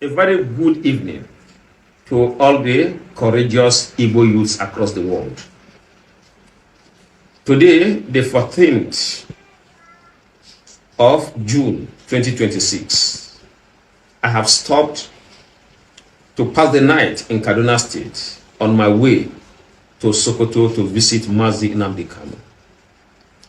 A very good evening to all the courageous Igbo youths across the world. Today, the 14th of June 2026, I have stopped to pass the night in Kaduna State on my way to Sokoto to visit Mazi Nnamdi Kanu.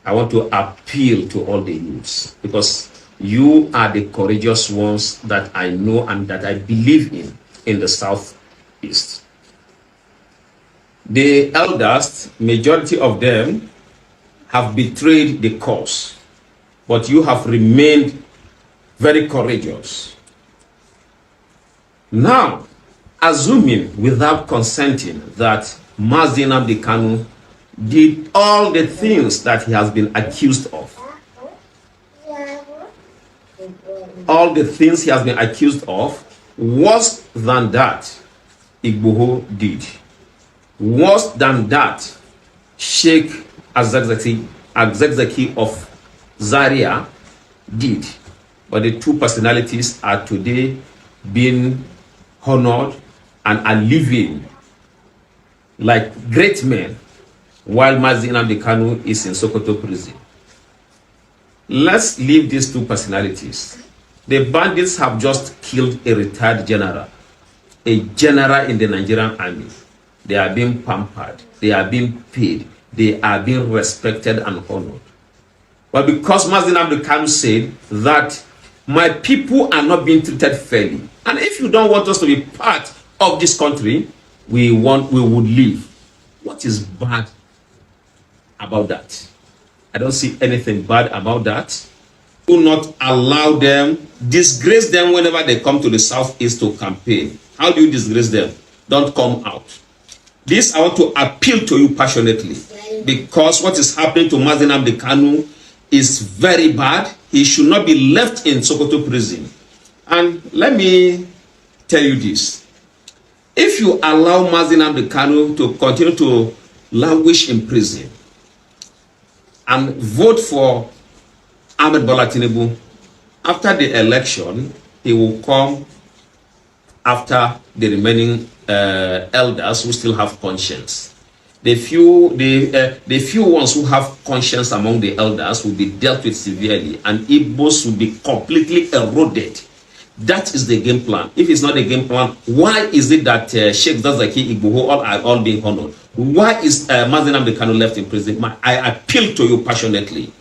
I want to appeal to all the youths because you are the courageous ones that I know and that I believe in the Southeast. The elders, majority of them, have betrayed the cause, but you have remained very courageous. Now, assuming without consenting that Mazi Nnamdi Kanu did all the things that he has been accused of, all the things he has been accused of, worse than that, Igbo did. Worse than that, Sheikh Azekzaki of Zaria did. But the two personalities are today being honored and are living like great men while Mazi Nnamdi Kanu is in Sokoto prison. Let's leave these two personalities. The bandits have just killed a retired general, a general in the Nigerian army. They are being pampered, they are being paid, they are being respected and honored. But because Mazi Nnamdi Kanu said that my people are not being treated fairly, and if you don't want us to be part of this country, we would leave. What is bad about that? I don't see anything bad about that. Do not allow them, disgrace them whenever they come to the Southeast to campaign. How do you disgrace them? Don't come out. This I want to appeal to you passionately, because what is happening to Mazi Nnamdi Kanu is very bad. He should not be left in Sokoto prison. And let me tell you this. If you allow Mazi Nnamdi Kanu to continue to languish in prison and vote for Ahmed Bola Tinubu, after the election, he will come after the remaining elders who still have conscience. The few ones who have conscience among the elders will be dealt with severely, and Igbos will be completely eroded. That is the game plan. If it's not a game plan, why is it that Sheikh Zazaki Igbo are all being honored? Why is Mazi Nnamdi Kanu left in prison? I appeal to you passionately.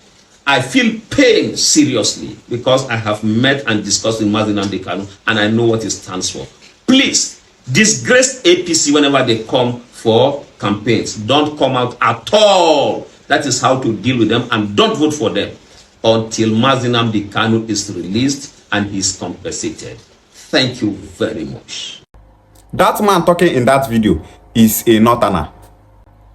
I feel pain seriously because I have met and discussed with Mazi Nnamdi Kanu and I know what it stands for. Please, disgrace APC whenever they come for campaigns. Don't come out at all. That is how to deal with them, and don't vote for them until Mazi Nnamdi Kanu is released and he's compensated. Thank you very much. That man talking in that video is a northerner.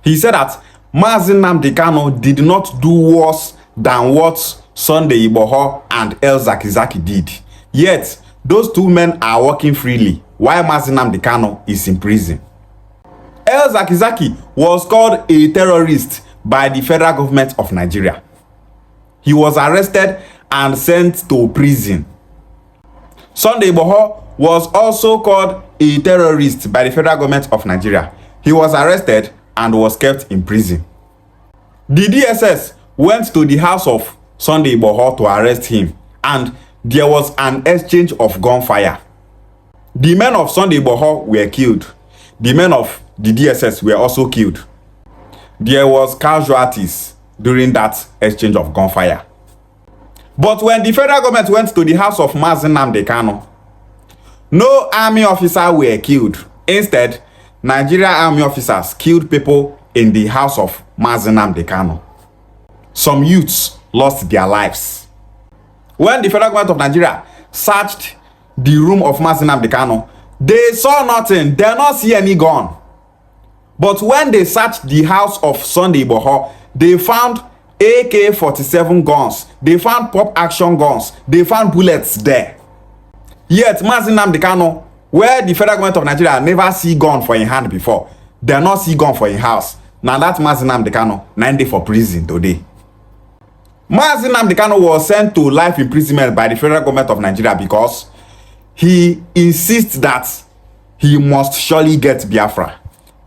He said that Mazi Nnamdi Kanu did not do worse than what Sunday Igboho and El Zakizaki did. Yet, those two men are working freely while Mazi Nnamdi Kanu is in prison. El Zakizaki was called a terrorist by the federal government of Nigeria. He was arrested and sent to prison. Sunday Igboho was also called a terrorist by the federal government of Nigeria. He was arrested and was kept in prison. The DSS went to the house of Sunday Igboho to arrest him, and there was an exchange of gunfire. The men of Sunday Igboho were killed. The men of the DSS were also killed. There was casualties during that exchange of gunfire. But when the federal government went to the house of Mazi Nnamdi Kanu, no army officer were killed. Instead, Nigerian army officers killed people in the house of Mazi Nnamdi Kanu. Some youths lost their lives. When the federal government of Nigeria searched the room of Mazi Nnamdi Kanu, they saw nothing. They did not see any gun. But when they searched the house of Sunday Igboho, they found AK-47 guns. They found pop action guns. They found bullets there. Yet Mazi Nnamdi Kanu, where the federal government of Nigeria never see gun for in hand before, they not see gun for in house. Now that Mazi Nnamdi Kanu 9 days for prison today. Mazi Nnamdi Kanu was sent to life imprisonment by the federal government of Nigeria because he insists that he must surely get Biafra.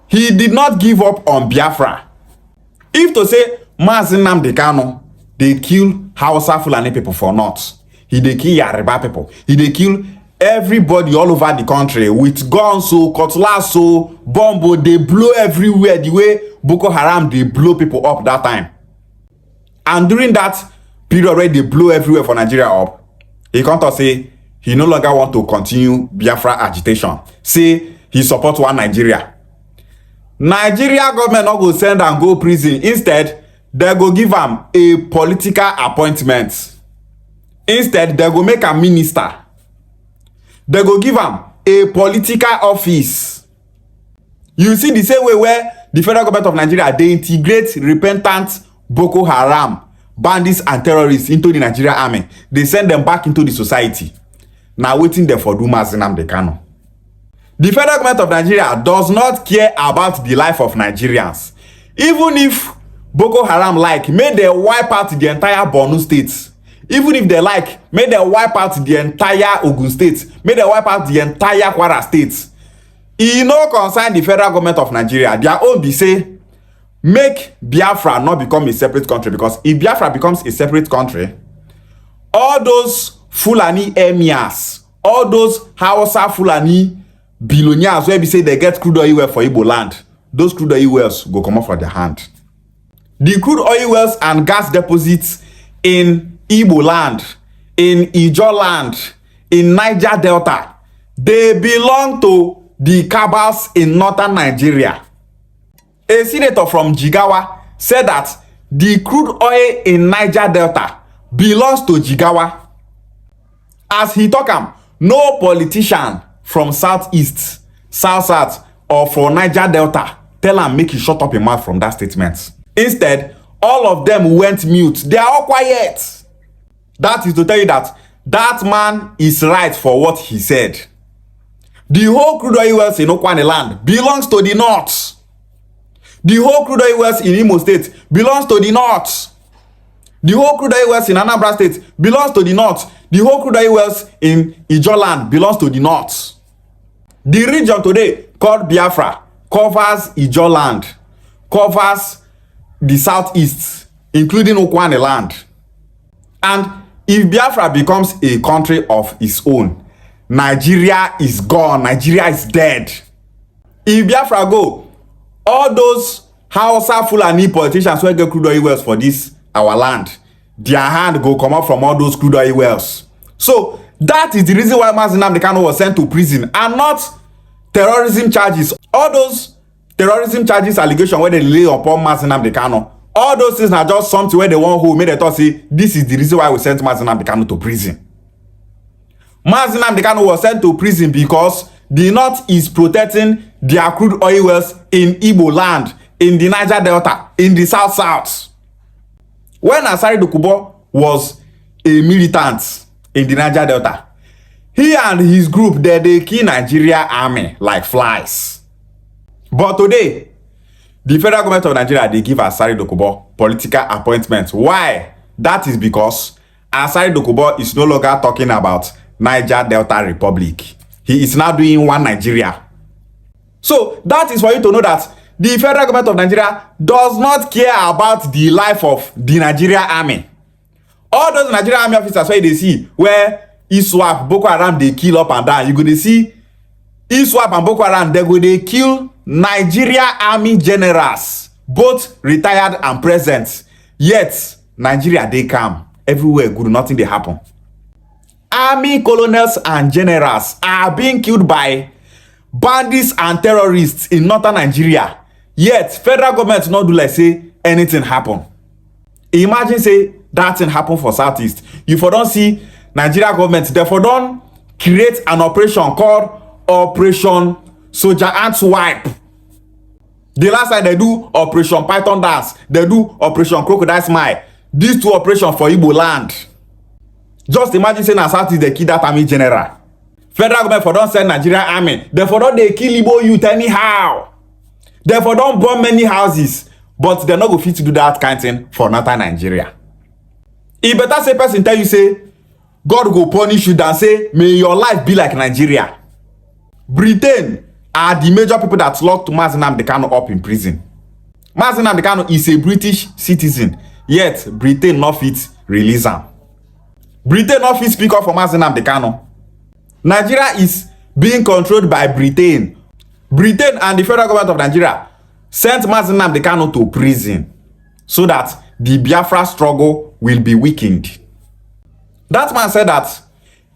He did not give up on Biafra. If to say Mazi Nnamdi Kanu, they kill Hausa Fulani people for north, he dey kill Yoruba people, he dey kill everybody all over the country with guns, so cutlass, so bomb, they blow everywhere the way Boko Haram they blow people up that time. And during that period where they blow everywhere for Nigeria up, he come to say he no longer want to continue Biafra agitation. Say he support one Nigeria. Nigeria government not go send and go prison. Instead, they go give him a political appointment. Instead, they go make a minister. They go give him a political office. You see the same way where the federal government of Nigeria, they integrate repentant Boko Haram, bandits and terrorists into the Nigerian army. They send them back into the society. Now waiting there for Mazi Nnamdi Kanu. The federal government of Nigeria does not care about the life of Nigerians. Even if Boko Haram like, may they wipe out the entire Borno state. Even if they like, may they wipe out the entire Ogun state. May they wipe out the entire Kwara state. E no concern the federal government of Nigeria. Their own be say, make Biafra not become a separate country. Because if Biafra becomes a separate country, all those Fulani emirs, all those Hausa Fulani billionaires where we say they get crude oil well for Igbo land, those crude oil wells go come off for their hand. The crude oil wells and gas deposits in Igbo land, in Ijo land, in Niger Delta, they belong to the cabals in northern Nigeria. A senator from Jigawa said that the crude oil in Niger Delta belongs to Jigawa. As he talk, no politician from southeast, south, or from Niger Delta tell him make he shut up his mouth from that statement. Instead, all of them went mute. They are all quiet. That is to tell you that that man is right for what he said. The whole crude oil wells in Okwane land belongs to the north. The whole crude oil wells in Imo State belongs to the north. The whole crude oil wells in Anambra State belongs to the north. The whole crude oil wells in Ijo land belongs to the north. The region today called Biafra covers Ijo land, covers the southeast, including Okwane land. And if Biafra becomes a country of its own, Nigeria is gone. Nigeria is dead. If Biafra go, all those Hausa Fulani politicians who get crude oil wells for this our land, their hand go come up from all those crude oil wells. So that is the reason why Mazi Nnamdi Kanu was sent to prison and not terrorism charges. All those terrorism charges allegation where they lay upon Mazi Nnamdi Kanu, all those things are just something where they want who made they thought say this is the reason why we sent Mazi Nnamdi Kanu to prison. Mazi Nnamdi Kanu was sent to prison because the north is protecting their crude oil wells in Igbo land, in the Niger Delta, in the south. When Asari Dokubo was a militant in the Niger Delta, he and his group they kill Nigeria army like flies. But today, the federal government of Nigeria they give Asari Dokubo political appointments. Why? That is because Asari Dokubo is no longer talking about Niger Delta Republic. He is now doing one Nigeria. So that is for you to know that the federal government of Nigeria does not care about the life of the Nigeria army. All those Nigerian army officers where they see where ISWAP, Boko Haram, they kill up and down. You go to see ISWAP and Boko Haram, they kill Nigeria army generals, both retired and present. Yet, Nigeria, they calm. Everywhere good, nothing they happen. Army colonels and generals are being killed by bandits and terrorists in northern Nigeria. Yet, federal government not do like say anything happen. Imagine say that thing happen for southeast. You for don't see Nigeria government, therefore don't create an operation called Operation Soldier Ant Wipe. The last time they do Operation Python Dance, they do Operation Crocodile Smile. These two operations for Igbo land. Just imagine saying na southeast they kill that army general. Federal government for don't send Nigerian army. Therefore don't they kill Igbo youth anyhow. Therefore don't burn many houses. But they're not going to do that kind of thing for northern Nigeria. It better say person tell you say God go punish you than say, may your life be like Nigeria. Britain are the major people that locked Mazi Nnamdi Kanu up in prison. Mazi Nnamdi Kanu is a British citizen, yet Britain not fit release him. Britain not fit speak up for Mazi Nnamdi Kanu. Nigeria is being controlled by Britain. Britain and the federal government of Nigeria sent Mazi Nnamdi Kanu to prison so that the Biafra struggle will be weakened. That man said that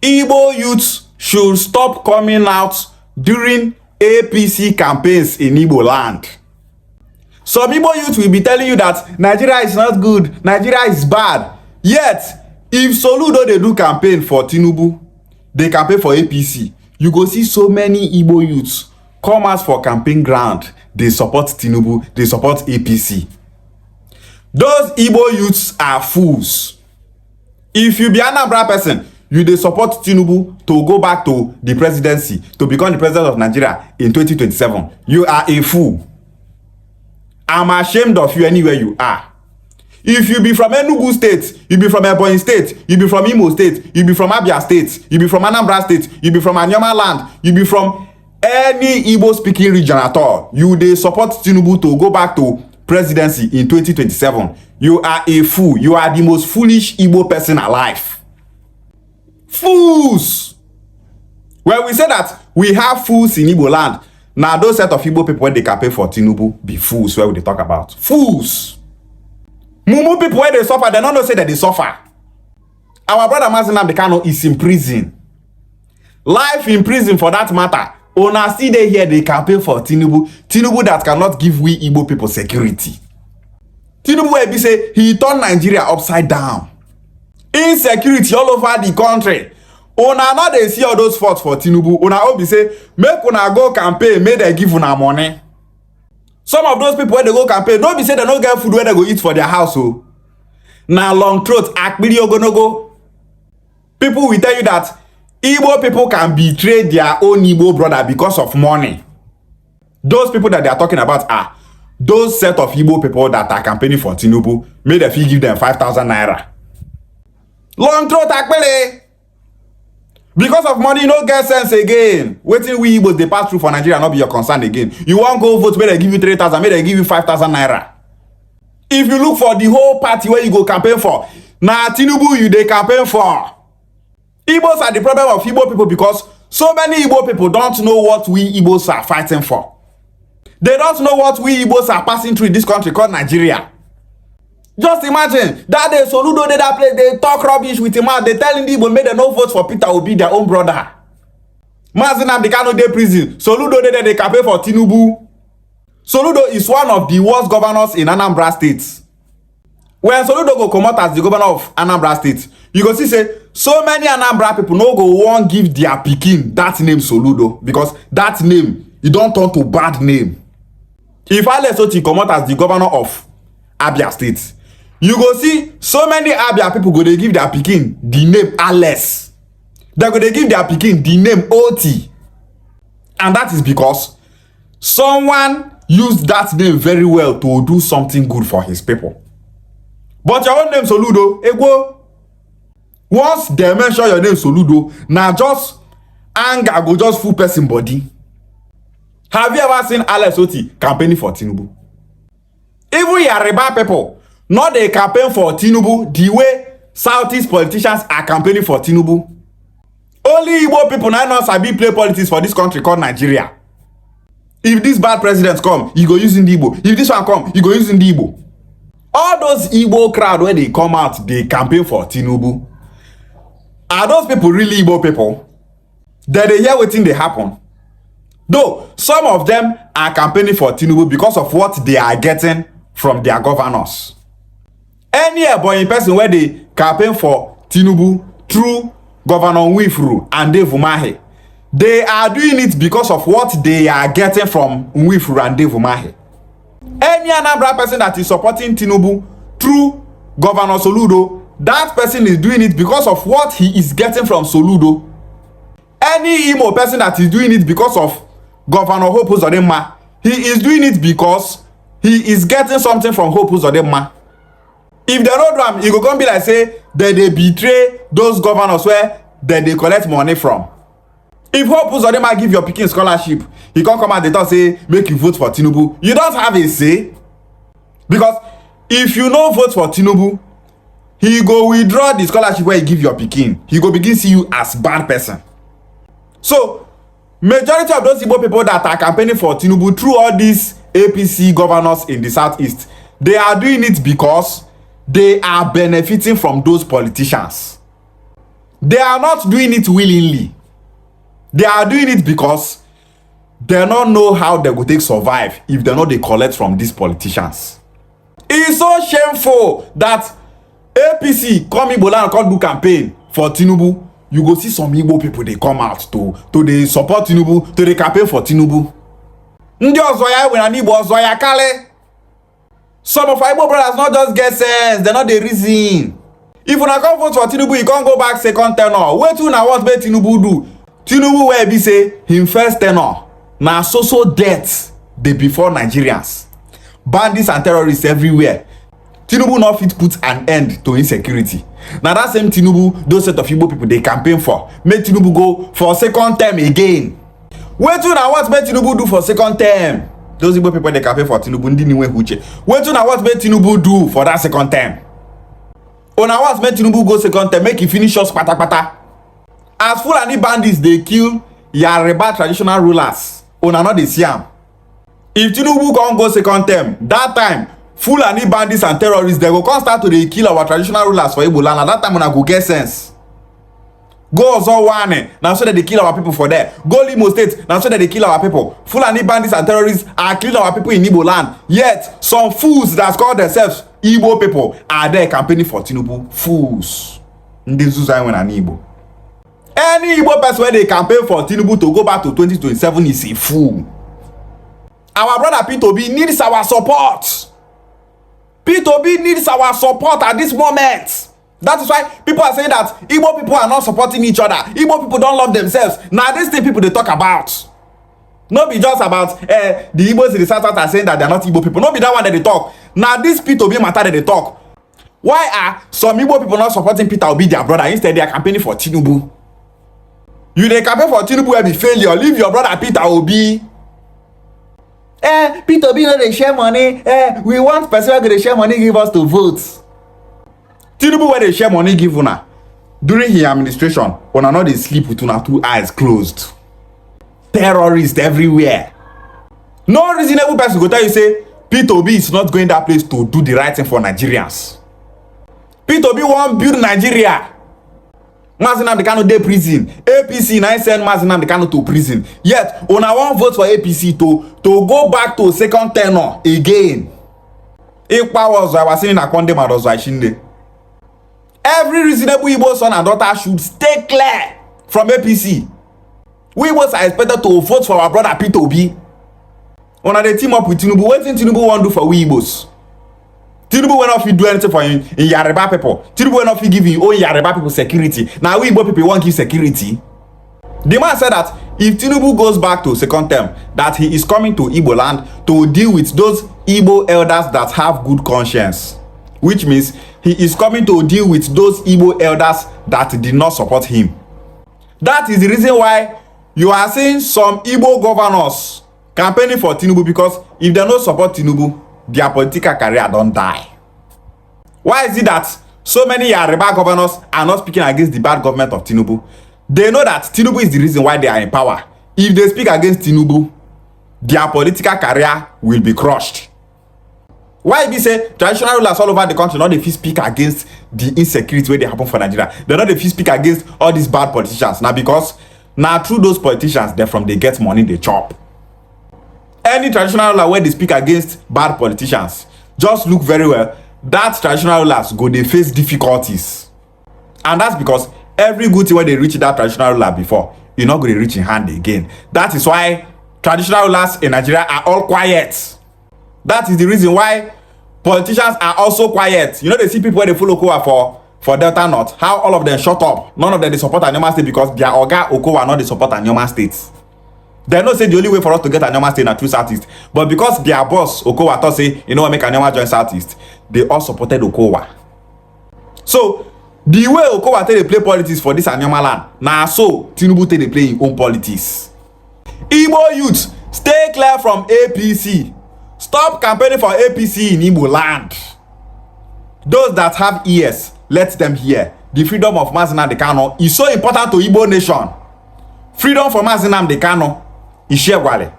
Igbo youths should stop coming out during APC campaigns in Igbo land. Some Igbo youths will be telling you that Nigeria is not good, Nigeria is bad. Yet, if Soludo they do campaign for Tinubu, they campaign for APC, you go see so many Igbo youths come out for campaign ground. They support Tinubu, they support APC. Those Igbo youths are fools. If you be an Anambra person, you dey support Tinubu to go back to the presidency, to become the president of Nigeria in 2027. You are a fool. I'm ashamed of you anywhere you are. If you be from Enugu State, you be from Ebonyi State, you be from Imo State, you be from Abia State, you be from Anambra State, you be from Anyama Land, you be from any Igbo speaking region at all, you dey support Tinubu to go back to presidency in 2027. You are a fool. You are the most foolish Igbo person alive. Fools. When we say that we have fools in Igbo land, now those set of Igbo people when they campaign for Tinubu be fools. Where we they talk about fools. Mumu people when they suffer, they don't know say that they suffer. Our brother Mazi Nnamdi Kanu is in prison. Life in prison for that matter. Una still they here they campaign for Tinubu. Tinubu that cannot give we Igbo people security. Tinubu will be say he turned Nigeria upside down. Insecurity all over the country. Una not they see all those faults for Tinubu. Una all be say make una go campaign, make they give una money. Some of those people when they go campaign, don't be say they don't get food where they go eat for their house. Oh. Now long throat, akbiri ogonogo. People will tell you that Igbo people can betray their own Igbo brother because of money. Those people that they are talking about are those set of Igbo people that are campaigning for Tinubu. May the fee give them 5,000 naira. Long throat akbele. Because of money, no get sense again. Waiting we Igbos they pass through for Nigeria not be your concern again. You want go vote, may they give you 3,000, may they give you 5,000 naira. If you look for the whole party where you go campaign for, now Tinubu you they campaign for. Igbos are the problem of Igbo people because so many Igbo people don't know what we Igbos are fighting for. They don't know what we Igbos are passing through in this country called Nigeria. Just imagine that day Soludo did that place, they talk rubbish with him out, they telling the Igbo make them no vote for Peter Obi, their own brother. Mazi Nnamdi Kanu dey prison. Soludo did they campaign for Tinubu. Soludo is one of the worst governors in Anambra State. When Soludo go come out as the governor of Anambra State, you go see say so many Anambra people no go want give their pikin that name Soludo because that name it don't turn to bad name. If Alesoti come out as the governor of Abia State, you go see so many Abia people go they give their pikin the name Ales. They go they give their pikin the name Oti, and that is because someone used that name very well to do something good for his people. But your own name Soludo, Egwo. Once they mention your name Soludo, now just anger go just full person body. Have you ever seen Alex Oti campaigning for Tinubu? Even Yoruba people, not they campaign for Tinubu the way Southeast politicians are campaigning for Tinubu. Only Igbo people now know sabi play politics for this country called Nigeria. If this bad president come, you go using Ndigbo. If this one come, you go using Ndigbo. All those Igbo crowd when they come out, they campaign for Tinubu. Are those people really Igbo people? That they hear what thing they happen? Though some of them are campaigning for Tinubu because of what they are getting from their governors. Any Ebonyi person where they campaign for Tinubu through Governor Nwifuru and Dave Umahi, they are doing it because of what they are getting from Nwifuru and Dave Umahi. Any Anambra person that is supporting Tinubu through Governor Soludo, that person is doing it because of what he is getting from Soludo. Any Imo person that is doing it because of Governor Hope Uzodinma, he is doing it because he is getting something from Hope Uzodinma. If they no do am, e go come be like say dem dey betray those governors where dem dey collect money from. If Hope Uzodinma give your pikin scholarship, he come out dey talk say make you vote for Tinubu, you don't have a say. Because if you no vote for Tinubu, he go withdraw the scholarship wey he give your pikin. He go begin see you as bad person. So majority of those Igbo people that are campaigning for Tinubu through all these APC governors in the southeast, they are doing it because they are benefiting from those politicians. They are not doing it willingly. They are doing it because they don't know how they go take survive if they know they collect from these politicians. It is so shameful that APC come in Bola and come do campaign for Tinubu. You go see some Igbo people they come out to they support Tinubu, to they campaign for Tinubu. Ndi ozoya when an Igbo ozoya kale. Some of our Igbo brothers not just get sense, they not the reason. If una come vote for Tinubu, you can't go back second tenor. Wait till now what make Tinubu do? Tinubu where be say him first tenor na so death dey before Nigerians. Bandits and terrorists everywhere. Tinubu not fit put an end to insecurity. Now that same Tinubu, those set of Igbo people they campaign for, make Tinubu go for second term again. Wait till now what make Tinubu do for second term? Those Igbo people they campaign for Tinubu ndi niwe huche. Wait till now what make Tinubu do for that second term? Or now what make Tinubu go second term, make he finish us pata. As Fulani bandits they kill Yoruba traditional rulers, una no dey see am. If Tinubu can't go second term, that time Fulani bandits and terrorists they go come start to dey kill our traditional rulers for Igbo land. At that time una go get sense. Go Ozowane, now so that they kill our people for there. Go Limo State, now so that they kill our people. Fulani bandits and terrorists are killing our people in Igbo land. Yet some fools that call themselves Igbo people are there campaigning for Tinubu. Fools. Ndi Zuzai when an Igbo. Any Igbo person where they campaign for Tinubu to go back to 2027 is a fool. Our brother P2B needs our support. P2B needs our support at this moment. That is why people are saying that Igbo people are not supporting each other. Igbo people don't love themselves. Now these thing people they talk about. Not be just about the Igbos in the south are saying that they are not Igbo people. Not be that one that they talk. Now this P2B matter that they talk. Why are some Igbo people not supporting Peter Obi their brother? Instead they are campaigning for Tinubu. You dey campaign for Tinubu will be failure. Leave your brother Peter Obi. Peter Obi no dey share money. We want person wey go dey share money give us to vote. Tinubu wey dey share money give una. During his administration, una no dey sleep with una two eyes closed. Terrorists everywhere. No reasonable person go tell you say Peter Obi is not going that place to do the right thing for Nigerians. Peter Obi wan build Nigeria. Mazi Nnamdi Kanu dey prison. APC now send Mazi Nnamdi Kanu to prison. Yet, una wan vote for APC to go back to second tenor again. Ikpa was I was saying na Konde Madozo Ashinde. Every reasonable Igbo son and daughter should stay clear from APC. We Igbos are expected to vote for our brother Peter Obi. Una dey team up with Tinubu. Wetin Tinubu wan do for we Igbos? Tinubu will not fit do anything for in Yoruba people. Tinubu will not fit give him own Yoruba people security. Now we Igbo people won't give security. The man said that if Tinubu goes back to second term, that he is coming to Igbo land to deal with those Igbo elders that have good conscience. Which means he is coming to deal with those Igbo elders that did not support him. That is the reason why you are seeing some Igbo governors campaigning for Tinubu, because if they don't support Tinubu, their political career don't die. Why is it that so many Yoruba governors are not speaking against the bad government of Tinubu? They know that Tinubu is the reason why they are in power. If they speak against Tinubu, their political career will be crushed. Why be say traditional rulers all over the country not they fit speak against the insecurity where they happen for Nigeria? They not they fit speak against all these bad politicians. Now because now through those politicians, they from they get money they chop. Any traditional ruler where they speak against bad politicians, just look very well. That traditional rulers go they face difficulties, and that's because every good thing where they reach that traditional ruler before, you're not going to reach in hand again. That is why traditional rulers in Nigeria are all quiet. That is the reason why politicians are also quiet. You know they see people where they follow Okowa for Delta North, how all of them shut up. None of them they support Anyama State because their Oga Okowa not they support Anyama State. They know say the only way for us to get Anyama State na through Southeast. But because their boss Okowa thought say, you know what, make Anyama join Southeast, they all supported Okowa. So the way Okowa take dey play politics for this Anyama land, na so Tinubu take dey play im own politics. Igbo youth, stay clear from APC. Stop campaigning for APC in Igbo land. Those that have ears, let them hear. The freedom of Mazi Nnamdi Kanu is so important to Igbo nation. Freedom for Mazi Nnamdi Kanu is Shegwale.